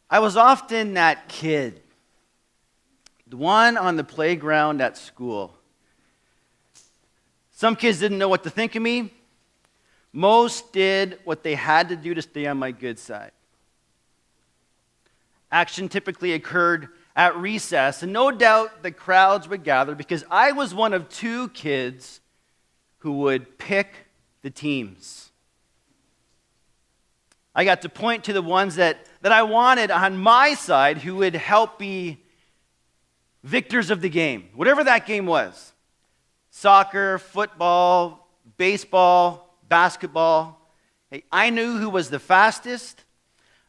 I was often that kid, the one on the playground at school. Some kids didn't know what to think of me. Most did what they had to do to stay on my good side. Action typically occurred at recess, and no doubt the crowds would gather because I was one of two kids who would pick the teams. I got to point to the ones that I wanted on my side who would help be victors of the game, whatever that game was. Soccer, football, baseball, basketball. Hey, I knew who was the fastest.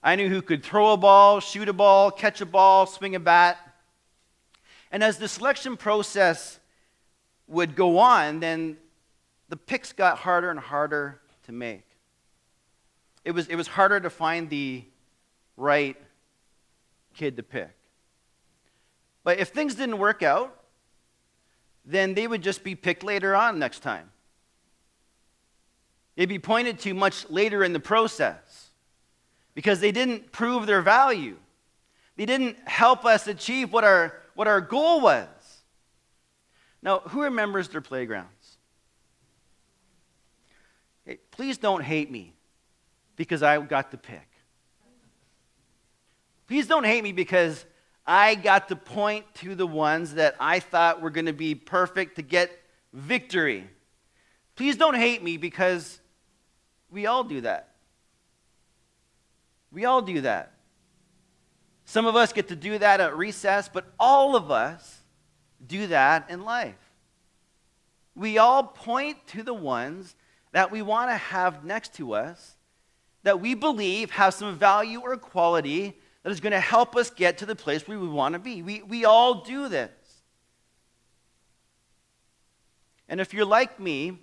I knew who could throw a ball, shoot a ball, catch a ball, swing a bat. And as the selection process would go on, then the picks got harder and harder to make. It was harder to find the right kid to pick. But if things didn't work out, then they would just be picked later on next time. They'd be pointed to much later in the process because they didn't prove their value. They didn't help us achieve what our goal was. Now, who remembers their playgrounds? Hey, please don't hate me because I got to pick. Please don't hate me because I got to point to the ones that I thought were going to be perfect to get victory. Please don't hate me because we all do that. We all do that. Some of us get to do that at recess, but all of us do that in life. We all point to the ones that we want to have next to us that we believe have some value or quality that is going to help us get to the place where we want to be. We all do this. And if you're like me,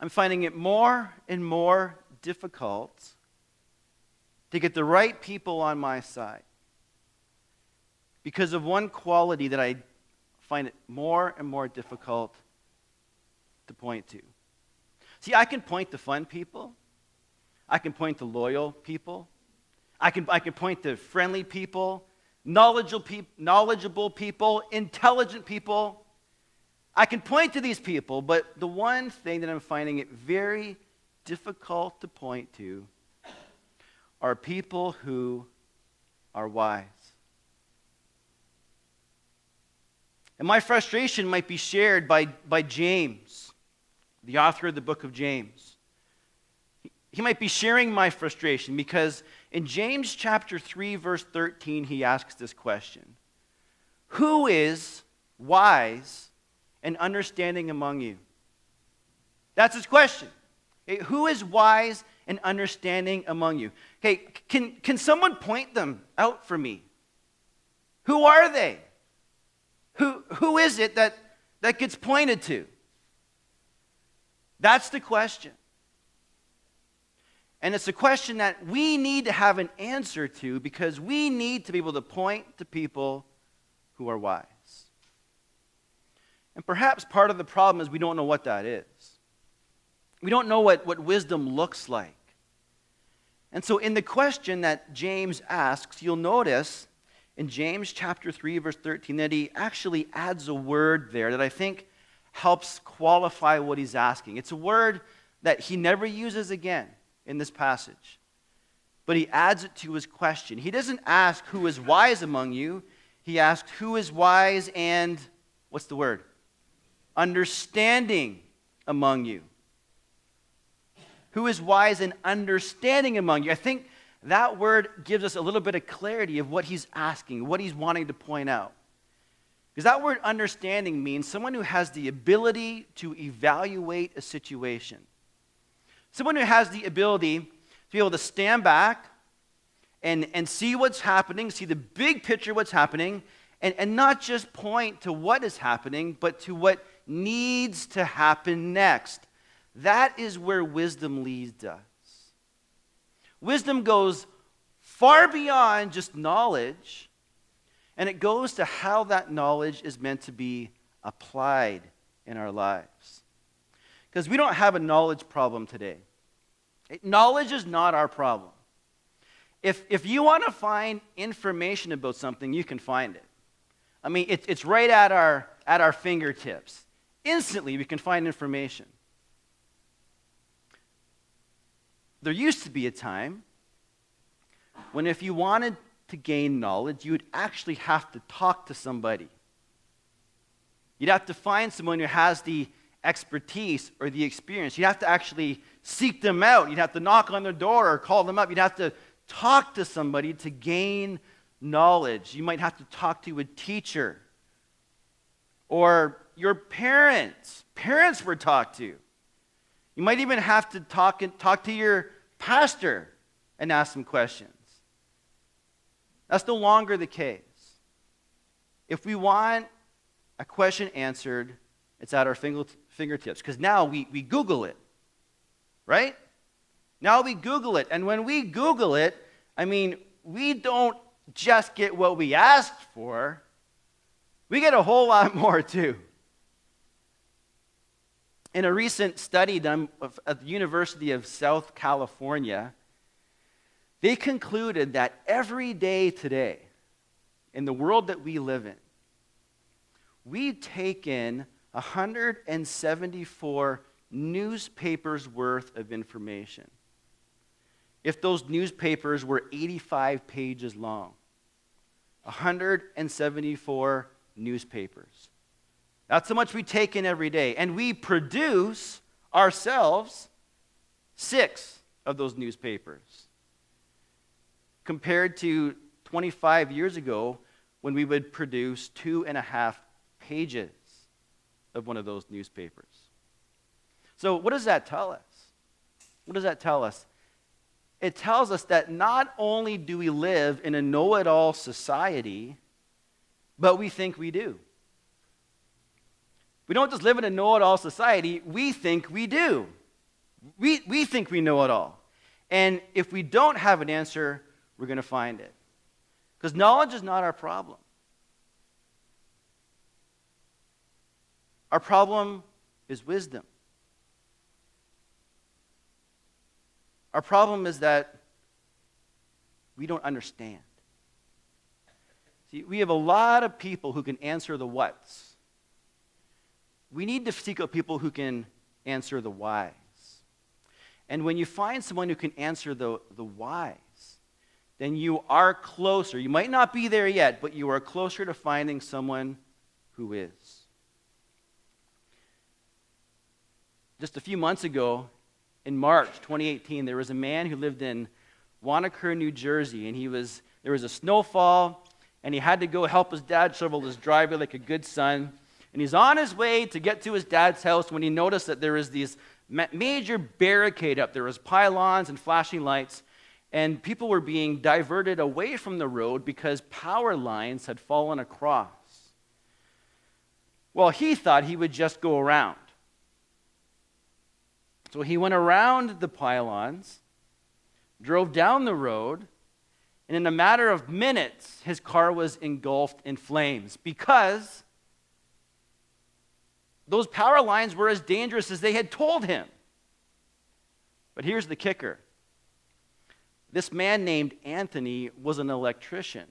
I'm finding it more and more difficult to get the right people on my side because of one quality that I find it more and more difficult to point to. See, I can point to fun people. I can point to loyal people. I can point to friendly people, knowledgeable people, intelligent people. I can point to these people, but the one thing that I'm finding it very difficult to point to are people who are wise. And my frustration might be shared by James, the author of the book of James. He might be sharing my frustration because in James chapter 3, verse 13, he asks this question. Who is wise and understanding among you? That's his question. Okay, who is wise and understanding among you? Okay, can someone point them out for me? Who are they? Who is it that gets pointed to? That's the question. And it's a question that we need to have an answer to because we need to be able to point to people who are wise. And perhaps part of the problem is we don't know what that is. We don't know what wisdom looks like. And so in the question that James asks, you'll notice in James chapter 3, verse 13, that he actually adds a word there that I think helps qualify what he's asking. It's a word that he never uses again in this passage. But he adds it to his question. He doesn't ask who is wise among you. He asks who is wise and, what's the word? Understanding among you. Who is wise and understanding among you? I think that word gives us a little bit of clarity of what he's asking, what he's wanting to point out. Because that word understanding means someone who has the ability to evaluate a situation. Someone who has the ability to be able to stand back and see what's happening, see the big picture of what's happening, and not just point to what is happening, but to what needs to happen next. That is where wisdom leads us. Wisdom goes far beyond just knowledge, and it goes to how that knowledge is meant to be applied in our lives. Because we don't have a knowledge problem today. Knowledge is not our problem. If you want to find information about something, you can find it. I mean, it's right at our fingertips. Instantly, we can find information. There used to be a time when if you wanted to gain knowledge, you would actually have to talk to somebody. You'd have to find someone who has the expertise or the experience. You'd have to actually seek them out. You'd have to knock on their door or call them up. You'd have to talk to somebody to gain knowledge. You might have to talk to a teacher or your parents. Parents were talked to. You might even have to talk to your pastor and ask some questions. That's no longer the case. If we want a question answered, it's at our fingertips. Because now we Google it, right? Now we Google it. And when we Google it, I mean, we don't just get what we asked for. We get a whole lot more too. In a recent study done at the University of South California, they concluded that every day today, in the world that we live in, we take in 174 newspapers worth of information. If those newspapers were 85 pages long, 174 newspapers. That's how much we take in every day. And we produce ourselves 6 of those newspapers. Compared to 25 years ago, when we would produce 2.5 pages of one of those newspapers. So what does that tell us? What does that tell us? It tells us that not only do we live in a know-it-all society, but we think we do. We don't just live in a know-it-all society, we think we do. We think we know it all. And if we don't have an answer, we're going to find it. Because knowledge is not our problem. Our problem is wisdom. Our problem is that we don't understand. See, we have a lot of people who can answer the whats. We need to seek out people who can answer the whys. And when you find someone who can answer the whys, then you are closer. You might not be there yet, but you are closer to finding someone who is. Just a few months ago, in March 2018, there was a man who lived in Wanacre, New Jersey, and there was a snowfall, and he had to go help his dad shovel his driveway like a good son. And he's on his way to get to his dad's house when he noticed that there was this major barricade up. There was pylons and flashing lights, and people were being diverted away from the road because power lines had fallen across. Well, he thought he would just go around. So he went around the pylons, drove down the road, and in a matter of minutes, his car was engulfed in flames because those power lines were as dangerous as they had told him. But here's the kicker. This man named Anthony was an electrician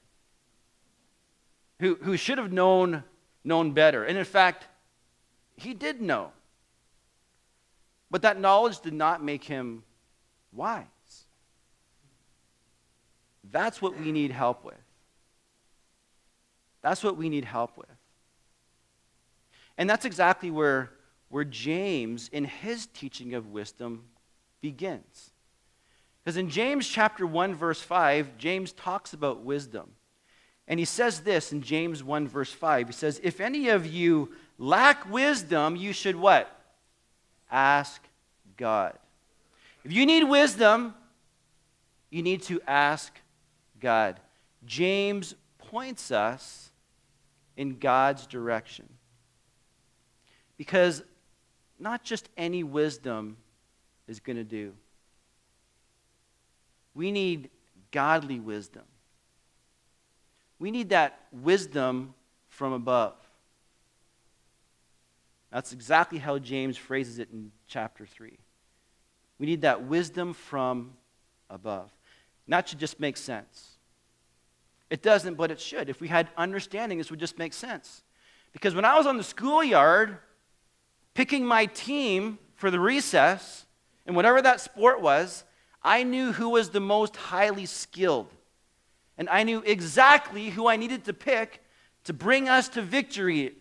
who should have known better. And in fact, he did know. But that knowledge did not make him wise. That's what we need help with. That's what we need help with. And that's exactly where James, in his teaching of wisdom, begins. Because in James chapter 1, verse 5, James talks about wisdom. And he says this in James 1, verse 5. He says, if any of you lack wisdom, you should what? Ask God. If you need wisdom, you need to ask God. James points us in God's direction. Because not just any wisdom is going to do. We need godly wisdom. We need that wisdom from above. That's exactly how James phrases it in chapter 3. We need that wisdom from above. And that should just make sense. It doesn't, but it should. If we had understanding, this would just make sense. Because when I was on the schoolyard, picking my team for the recess, and whatever that sport was, I knew who was the most highly skilled. And I knew exactly who I needed to pick to bring us to victory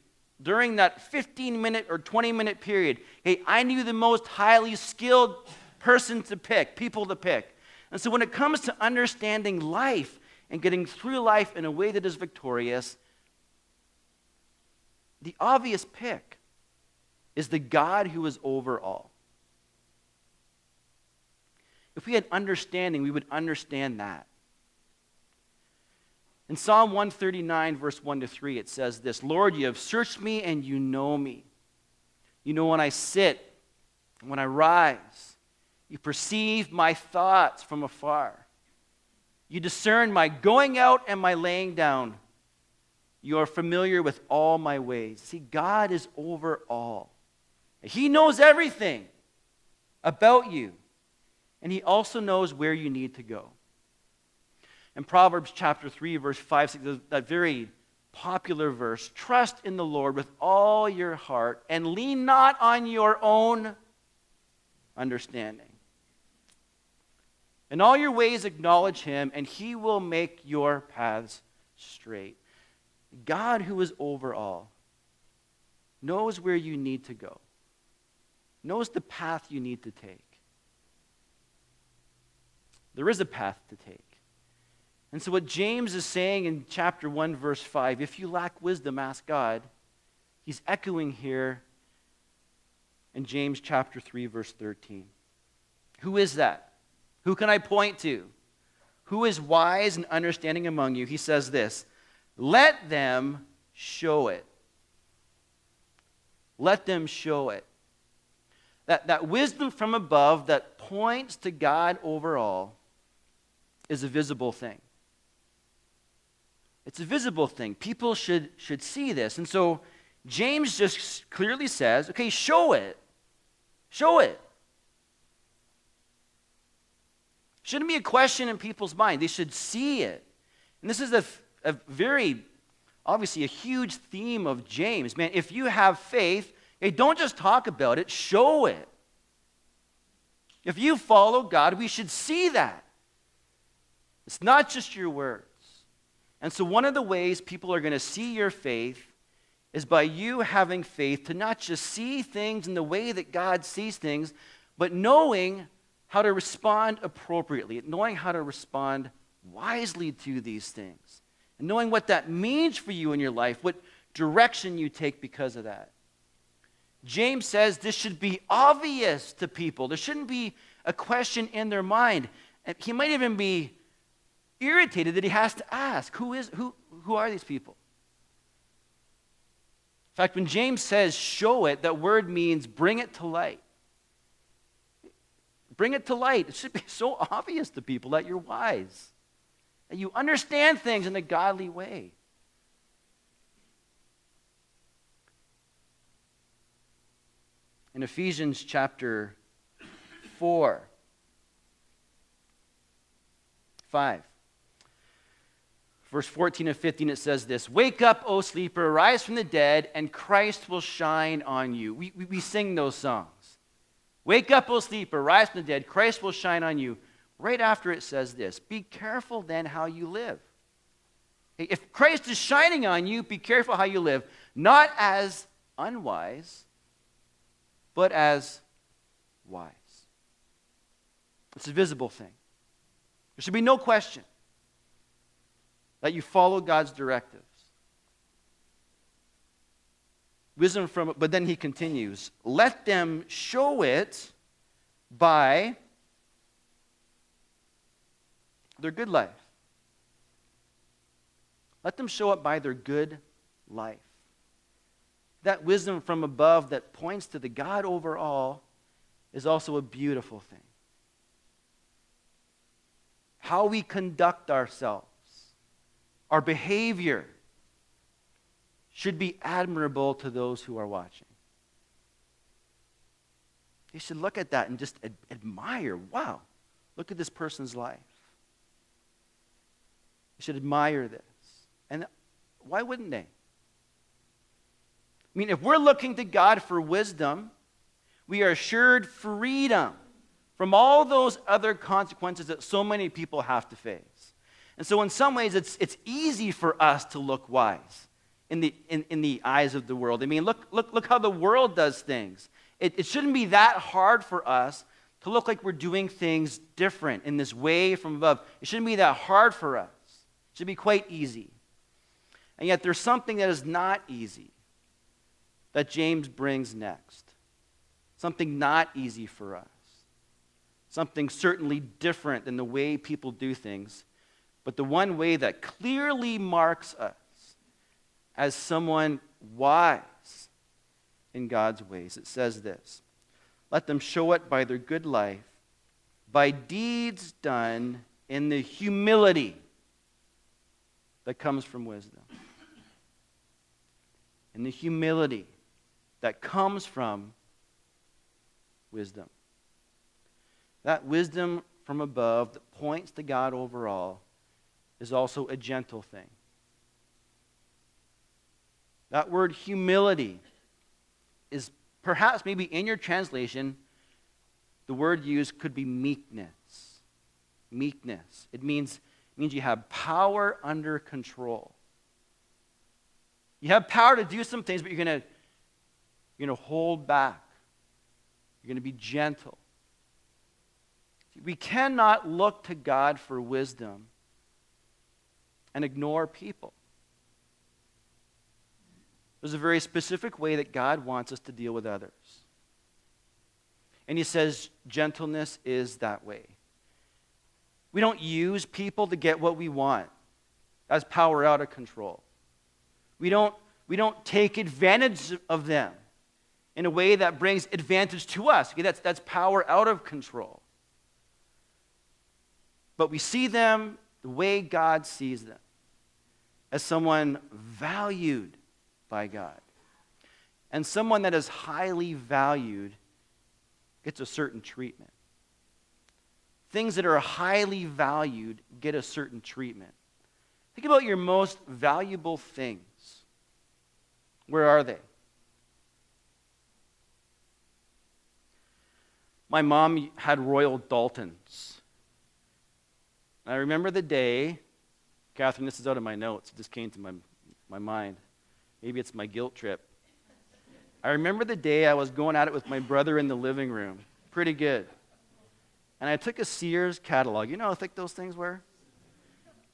during that 15-minute or 20-minute period. Hey, I knew the most highly skilled person to pick, people to pick. And so when it comes to understanding life and getting through life in a way that is victorious, the obvious pick is the God who is over all. If we had understanding, we would understand that. In Psalm 139, verse 1 to 3, it says this, Lord, you have searched me and you know me. You know when I sit, when I rise. You perceive my thoughts from afar. You discern my going out and my laying down. You are familiar with all my ways. See, God is over all. He knows everything about you. And he also knows where you need to go. In Proverbs chapter 3, verse 5, 6, that very popular verse, trust in the Lord with all your heart and lean not on your own understanding. In all your ways acknowledge him, and he will make your paths straight. God, who is over all, knows where you need to go, knows the path you need to take. There is a path to take. And so what James is saying in chapter 1, verse 5, if you lack wisdom, ask God, he's echoing here in James chapter 3, verse 13. Who is that? Who can I point to? Who is wise and understanding among you? He says this, let them show it. Let them show it. That wisdom from above that points to God over all is a visible thing. It's a visible thing. People should see this. And so James just clearly says, okay, show it. Show it. Shouldn't be a question in people's mind. They should see it. And this is a very, obviously, a huge theme of James. Man, if you have faith, hey, don't just talk about it, show it. If you follow God, we should see that. It's not just your words. And so one of the ways people are going to see your faith is by you having faith to not just see things in the way that God sees things, but knowing how to respond appropriately, knowing how to respond wisely to these things, and knowing what that means for you in your life, what direction you take because of that. James says this should be obvious to people. There shouldn't be a question in their mind. And he might even be irritated that he has to ask, who are these people? In fact, when James says show it, that word means bring it to light. Bring it to light. It should be so obvious to people that you're wise, that you understand things in a godly way. In Ephesians chapter 4, 5, verse 14 and 15, it says this, wake up, O sleeper, arise from the dead, and Christ will shine on you. We sing those songs. Wake up, O sleeper, rise from the dead, Christ will shine on you. Right after it says this, be careful then how you live. If Christ is shining on you, be careful how you live, not as unwise, but as wise. It's a visible thing. There should be no question that you follow God's directives. Wisdom from, but then he continues, let them show it by their good life. Let them show it by their good life. That wisdom from above that points to the God over all is also a beautiful thing. How we conduct ourselves, our behavior, should be admirable to those who are watching. They should look at that and just admire, wow, look at this person's life. They should admire this. And why wouldn't they? I mean, if we're looking to God for wisdom, we are assured freedom from all those other consequences that so many people have to face. And so in some ways, it's easy for us to look wise in the eyes of the world. I mean, look how the world does things. It shouldn't be that hard for us to look like we're doing things different in this way from above. It shouldn't be that hard for us. It should be quite easy. And yet there's something that is not easy that James brings next. Something not easy for us. Something certainly different than the way people do things, but the one way that clearly marks us as someone wise in God's ways. It says this: let them show it by their good life, by deeds done in the humility that comes from wisdom. In the humility that comes from wisdom. That wisdom from above that points to God over all is also a gentle thing. That word humility is perhaps maybe in your translation, the word used could be meekness. Meekness. It means you have power under control. You have power to do some things, but you're going to hold back. You're going to be gentle. We cannot look to God for wisdom and ignore people. There's a very specific way that God wants us to deal with others. And he says gentleness is that way. We don't use people to get what we want. That's power out of control. We don't take advantage of them in a way that brings advantage to us. Okay, that's power out of control. But we see them the way God sees them, as someone valued by God. And someone that is highly valued gets a certain treatment. Things that are highly valued get a certain treatment. Think about your most valuable things. Where are they? My mom had Royal Daltons. I remember the day, Catherine, this is out of my notes, it just came to my mind. Maybe it's my guilt trip. I remember the day I was going at it with my brother in the living room. Pretty good. And I took a Sears catalog. You know how thick those things were?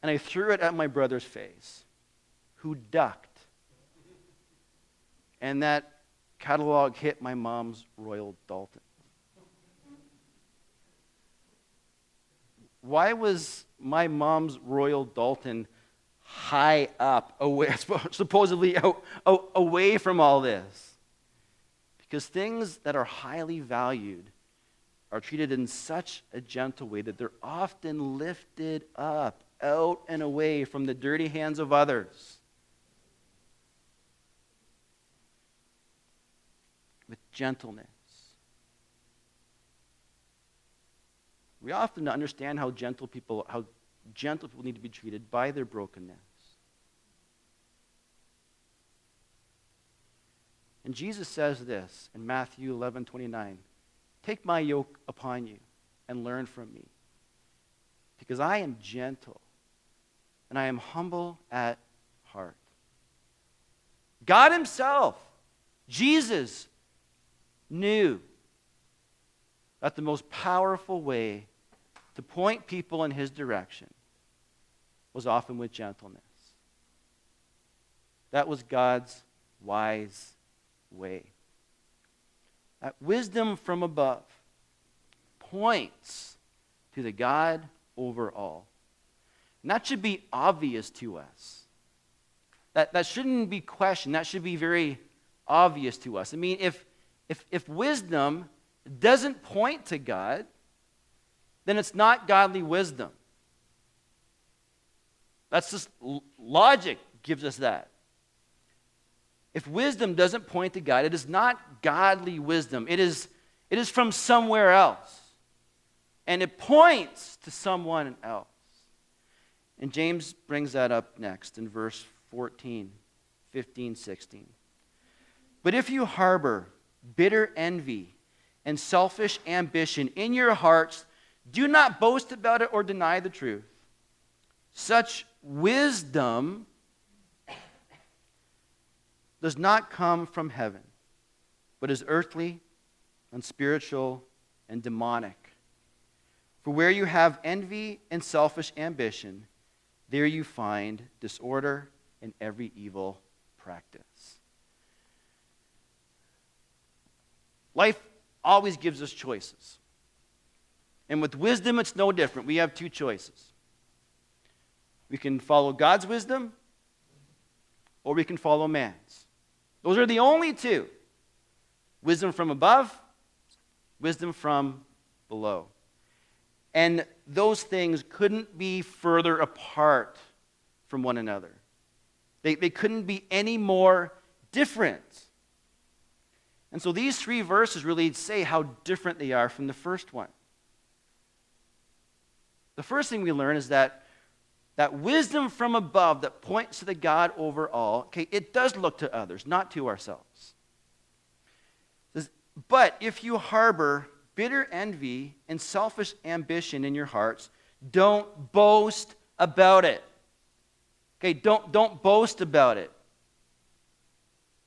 And I threw it at my brother's face, who ducked. And that catalog hit my mom's Royal Dalton. Why was my mom's Royal Dalton high up, away, supposedly away from all this? Because things that are highly valued are treated in such a gentle way that they're often lifted up, out and away from the dirty hands of others. With gentleness. We often understand how gentle people need to be treated by their brokenness. And Jesus says this in Matthew 11:29, "Take my yoke upon you and learn from me, because I am gentle and I am humble at heart." God himself, Jesus, knew that the most powerful way to point people in his direction was often with gentleness. That was God's wise way. That wisdom from above points to the God over all. And that should be obvious to us. That shouldn't be questioned. That should be very obvious to us. I mean, if wisdom doesn't point to God, then it's not godly wisdom. That's just logic gives us that. If wisdom doesn't point to God, it is not godly wisdom. It is from somewhere else. And it points to someone else. And James brings that up next in verse 14, 15, 16. But if you harbor bitter envy and selfish ambition in your hearts, do not boast about it or deny the truth. Such wisdom does not come from heaven, but is earthly, unspiritual, and demonic. For where you have envy and selfish ambition, there you find disorder and every evil practice. Life always gives us choices. And with wisdom, it's no different. We have two choices. We can follow God's wisdom, or we can follow man's. Those are the only two. Wisdom from above, wisdom from below. And those things couldn't be further apart from one another. They couldn't be any more different. And so these three verses really say how different they are from the first one. The first thing we learn is that wisdom from above that points to the God over all, okay, it does look to others, not to ourselves. It says, but if you harbor bitter envy and selfish ambition in your hearts, don't boast about it. Okay, don't boast about it.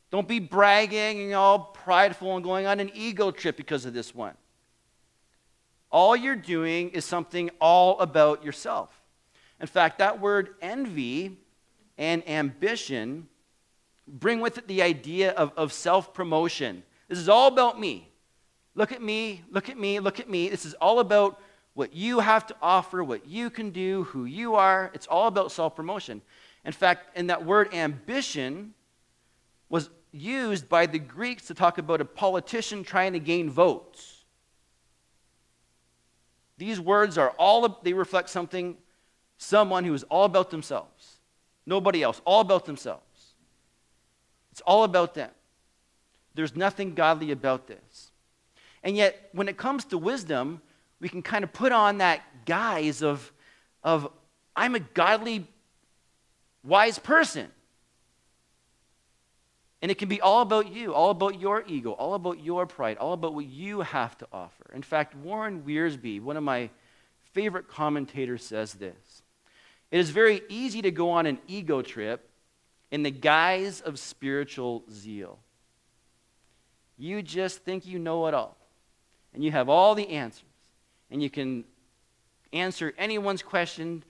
Don't be bragging and all prideful and going on an ego trip because of this one. All you're doing is something all about yourself. In fact, that word envy and ambition bring with it the idea of self-promotion. This is all about me. Look at me, look at me, look at me. This is all about what you have to offer, what you can do, who you are. It's all about self-promotion. In fact, in that word ambition was used by the Greeks to talk about a politician trying to gain votes. These words they reflect someone who is all about themselves. Nobody else, all about themselves. It's all about them. There's nothing godly about this. And yet, when it comes to wisdom, we can kind of put on that guise of I'm a godly, wise person. And it can be all about you, all about your ego, all about your pride, all about what you have to offer. In fact, Warren Wiersbe, one of my favorite commentators, says this. It is very easy to go on an ego trip in the guise of spiritual zeal. You just think you know it all, and you have all the answers, and you can answer anyone's question,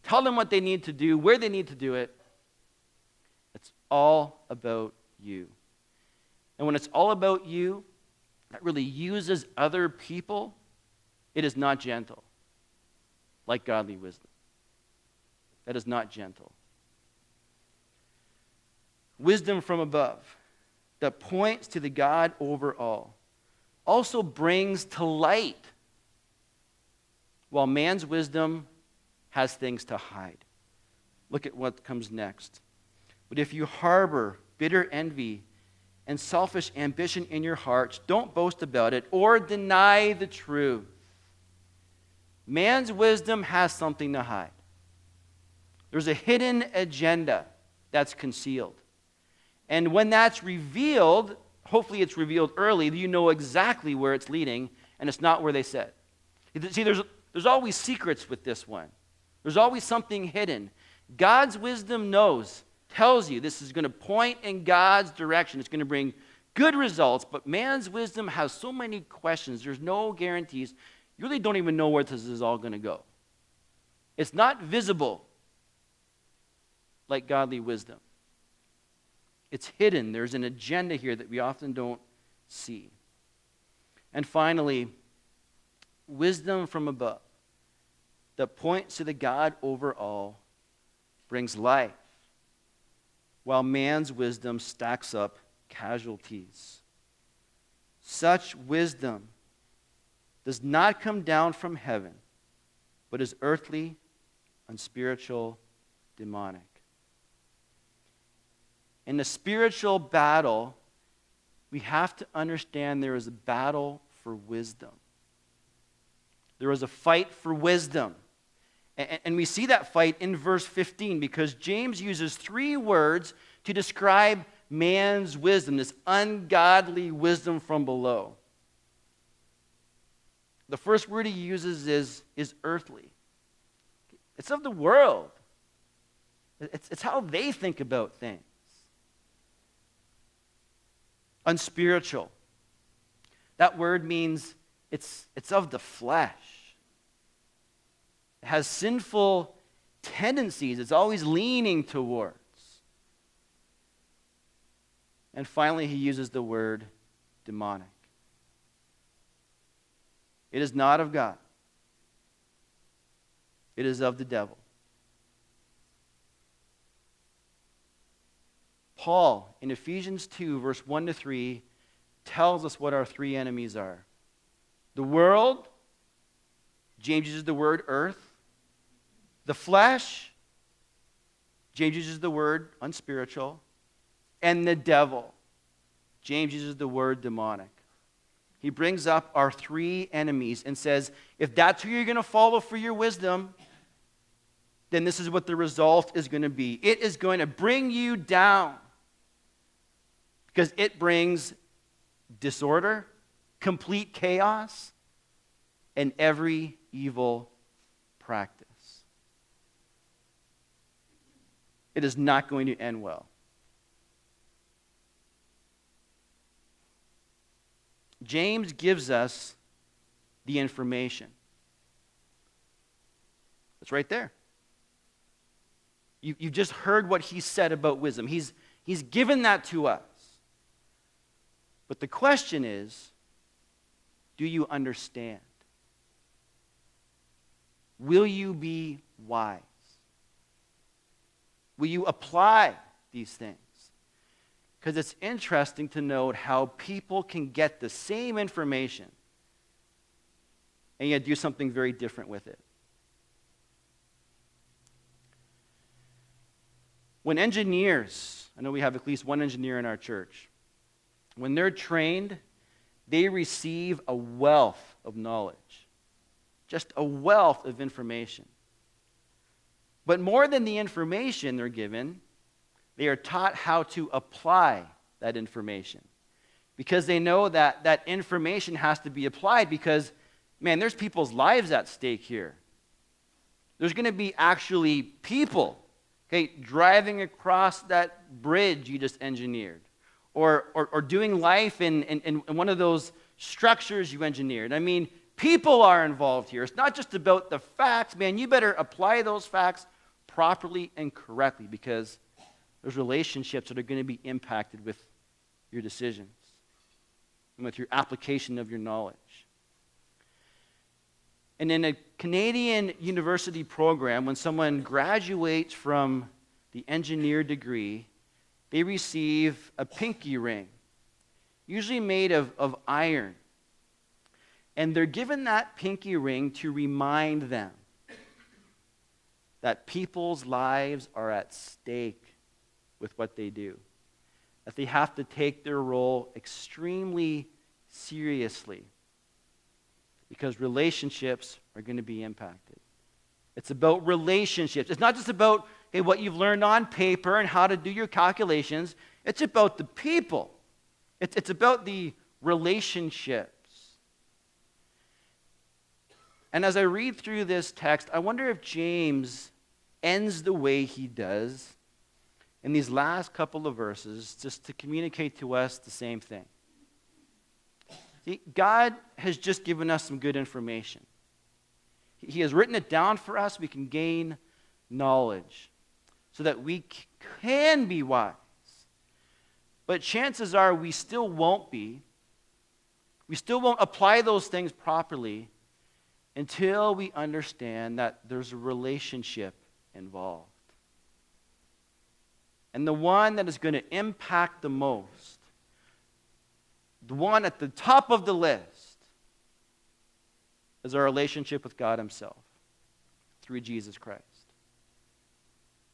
tell them what they need to do, where they need to do it. It's all about you. And when it's all about you, that really uses other people, it is not gentle, like godly wisdom. That is not gentle. Wisdom from above that points to the God over all also brings to light, while man's wisdom has things to hide. Look at what comes next. But if you harbor bitter envy and selfish ambition in your hearts, don't boast about it or deny the truth. Man's wisdom has something to hide. There's a hidden agenda that's concealed. And when that's revealed, hopefully it's revealed early, you know exactly where it's leading, and it's not where they said. See, there's always secrets with this one. There's always something hidden. God's wisdom tells you this is going to point in God's direction. It's going to bring good results, but man's wisdom has so many questions. There's no guarantees. You really don't even know where this is all going to go. It's not visible like godly wisdom. It's hidden. There's an agenda here that we often don't see. And finally, wisdom from above that points to the God over all brings life, while man's wisdom stacks up casualties. Such wisdom does not come down from heaven, but is earthly, unspiritual, demonic. In the spiritual battle, we have to understand there is a battle for wisdom. There is a fight for wisdom. And we see that fight in verse 15 because James uses 3 words to describe man's wisdom, this ungodly wisdom from below. The first word he uses is earthly. It's of the world. It's how they think about things. Unspiritual. That word means it's of the flesh. It has sinful tendencies. It's always leaning towards. And finally, he uses the word demonic. It is not of God. It is of the devil. Paul, in Ephesians 2, verse 1-3, tells us what our 3 enemies are. The world, James uses the word earth. The flesh, James uses the word unspiritual. And the devil, James uses the word demonic. He brings up our 3 enemies and says, if that's who you're going to follow for your wisdom, then this is what the result is going to be. It is going to bring you down because it brings disorder, complete chaos, and every evil practice. It is not going to end well. James gives us the information. It's right there. You've just heard what he said about wisdom. He's given that to us. But the question is, do you understand? Will you be wise? Will you apply these things? Because it's interesting to note how people can get the same information and yet do something very different with it. When engineers, I know we have at least one engineer in our church, when they're trained, they receive a wealth of knowledge, just a wealth of information. But more than the information they're given, they are taught how to apply that information because they know that that information has to be applied because, man, there's people's lives at stake here. There's going to be actually people, okay, driving across that bridge you just engineered or doing life in one of those structures you engineered. I mean, people are involved here. It's not just about the facts. Man, you better apply those facts properly and correctly because there's relationships that are going to be impacted with your decisions and with your application of your knowledge. And in a Canadian university program, when someone graduates from the engineer degree, they receive a pinky ring, usually made of iron. And they're given that pinky ring to remind them that people's lives are at stake with what they do, that they have to take their role extremely seriously because relationships are going to be impacted. It's about relationships. It's not just about what you've learned on paper and how to do your calculations. It's about the people. It's about the relationships. And as I read through this text, I wonder if James ends the way he does in these last couple of verses just to communicate to us the same thing. See, God has just given us some good information. He has written it down for us. We can gain knowledge so that we can be wise. But chances are we still won't be. We still won't apply those things properly until we understand that there's a relationship involved. And the one that is going to impact the most, the one at the top of the list, is our relationship with God Himself through Jesus Christ.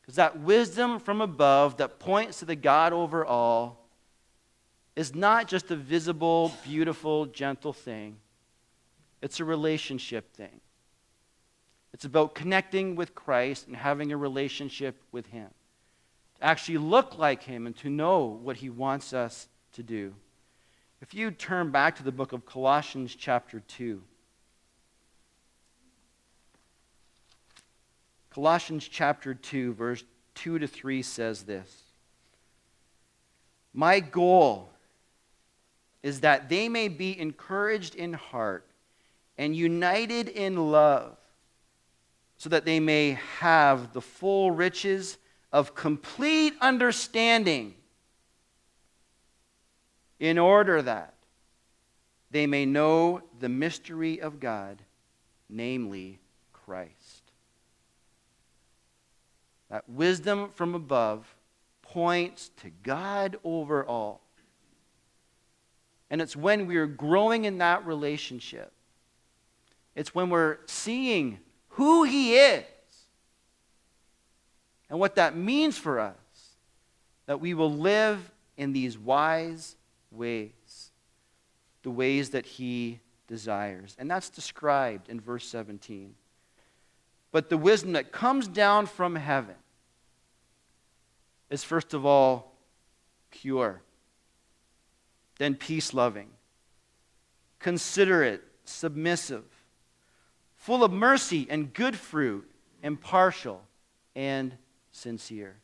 Because that wisdom from above that points to the God over all is not just a visible, beautiful, gentle thing. It's a relationship thing. It's about connecting with Christ and having a relationship with him. To actually look like him and to know what he wants us to do. If you turn back to the book of Colossians chapter 2. Colossians chapter 2, verse 2 to 3 says this. My goal is that they may be encouraged in heart and united in love, so that they may have the full riches of complete understanding, in order that they may know the mystery of God, namely Christ. That wisdom from above points to God over all. And it's when we are growing in that relationship, it's when we're seeing who he is and what that means for us, that we will live in these wise ways, the ways that he desires. And that's described in verse 17. But the wisdom that comes down from heaven is first of all pure, then peace-loving, considerate, submissive, full of mercy and good fruit, impartial and sincere.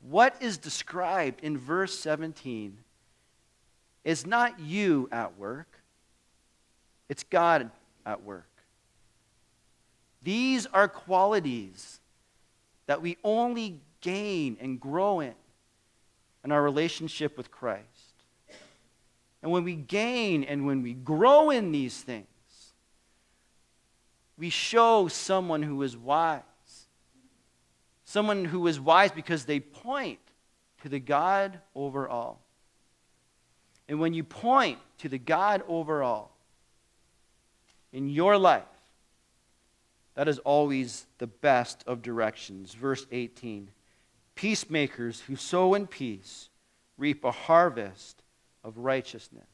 What is described in verse 17 is not you at work, it's God at work. These are qualities that we only gain and grow in our relationship with Christ. And when we gain and when we grow in these things, we show someone who is wise. Someone who is wise because they point to the God over all. And when you point to the God over all in your life, that is always the best of directions. Verse 18, peacemakers who sow in peace reap a harvest of righteousness.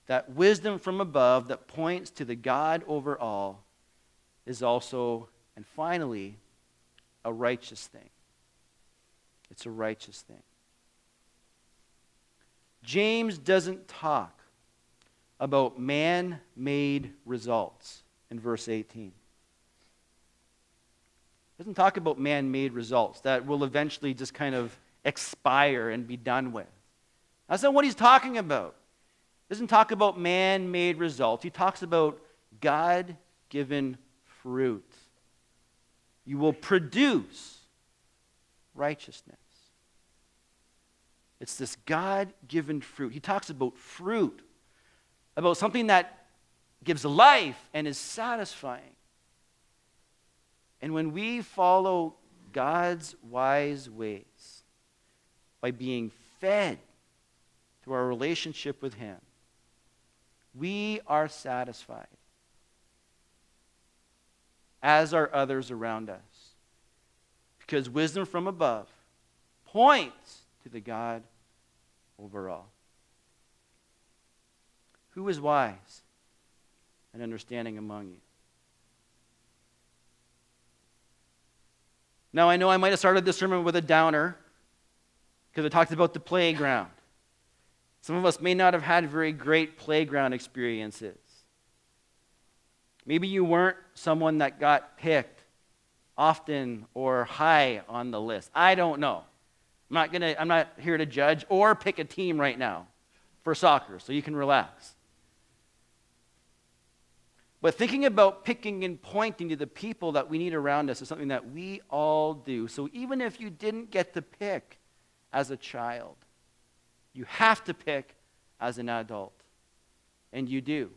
That wisdom from above that points to the God over all is also, and finally, a righteous thing. It's a righteous thing. James doesn't talk about man-made results in verse 18. He doesn't talk about man-made results that will eventually just kind of expire and be done with. That's not what he's talking about. He doesn't talk about man-made results. He talks about God-given fruit. You will produce righteousness. It's this God-given fruit. He talks about fruit, about something that gives life and is satisfying. And when we follow God's wise ways by being fed through our relationship with him, we are satisfied, as are others around us. Because wisdom from above points to the God over all. Who is wise and understanding among you? Now, I know I might have started this sermon with a downer because I talked about the playground. Some of us may not have had very great playground experiences. Maybe you weren't someone that got picked often or high on the list. I don't know. I'm not here to judge or pick a team right now for soccer, so you can relax. But thinking about picking and pointing to the people that we need around us is something that we all do. So even if you didn't get to pick as a child, you have to pick as an adult. And you do.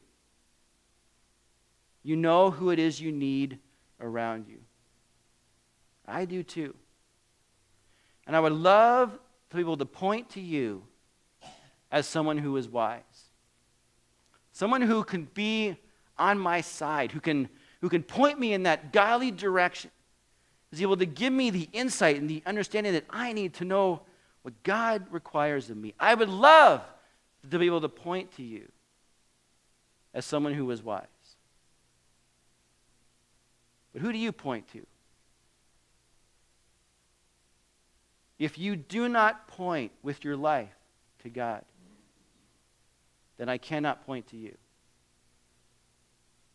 You know who it is you need around you. I do too. And I would love to be able to point to you as someone who is wise. Someone who can be on my side, who can point me in that godly direction, is able to give me the insight and the understanding that I need to know what God requires of me. I would love to be able to point to you as someone who is wise. But who do you point to? If you do not point with your life to God, then I cannot point to you.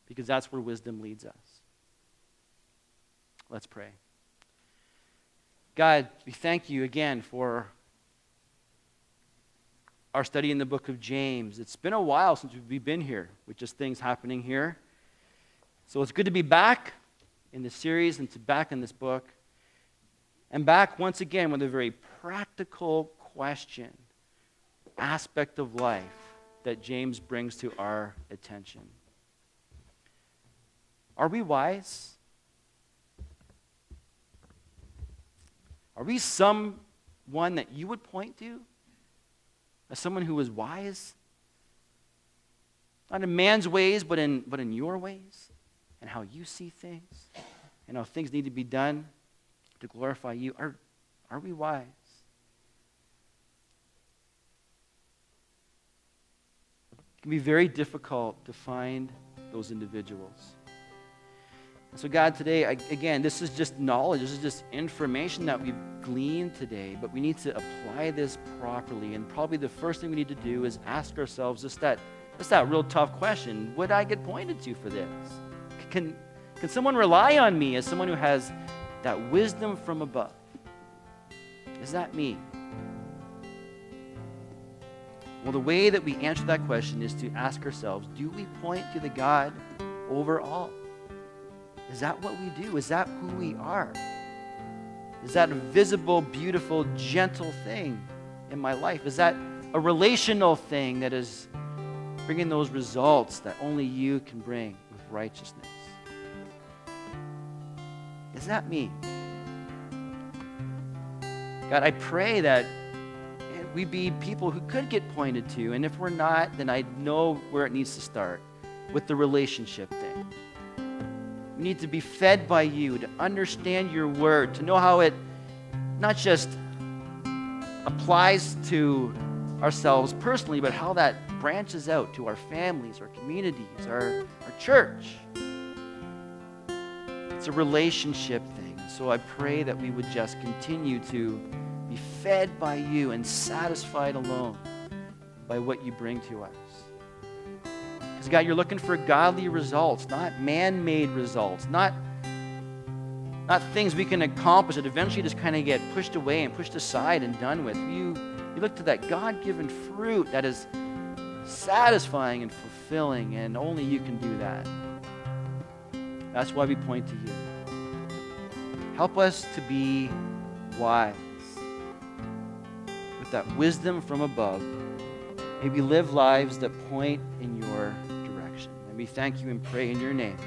Because that's where wisdom leads us. Let's pray. God, we thank you again for our study in the book of James. It's been a while since we've been here with just things happening here. So it's good to be back in this series and to back in this book. And back once again with a very practical question, aspect of life that James brings to our attention. Are we wise? Are we someone that you would point to as someone who is wise? Not in man's ways, but in your ways, and how you see things, and how things need to be done to glorify you. Are we wise? It can be very difficult to find those individuals. And so God, today, again, this is just knowledge. This is just information that we've gleaned today, but we need to apply this properly. And probably the first thing we need to do is ask ourselves just that real tough question. Would I get pointed to for this? Can someone rely on me as someone who has that wisdom from above? Is that me? Well, the way that we answer that question is to ask ourselves, do we point to the God over all? Is that what we do? Is that who we are? Is that a visible, beautiful, gentle thing in my life? Is that a relational thing that is bringing those results that only you can bring with righteousness? Is that me? God, I pray that we be people who could get pointed to, and if we're not, then I know where it needs to start, with the relationship thing. We need to be fed by you, to understand your word, to know how it not just applies to ourselves personally, but how that branches out to our families, our communities, our church. It's a relationship thing. So I pray that we would just continue to be fed by you and satisfied alone by what you bring to us. Because God, you're looking for godly results, not man-made results, not things we can accomplish that eventually just kind of get pushed away and pushed aside and done with. You look to that God-given fruit that is satisfying and fulfilling, and only you can do that. That's why we point to you. Help us to be wise with that wisdom from above. May we live lives that point in your direction. And we thank you and pray in your name.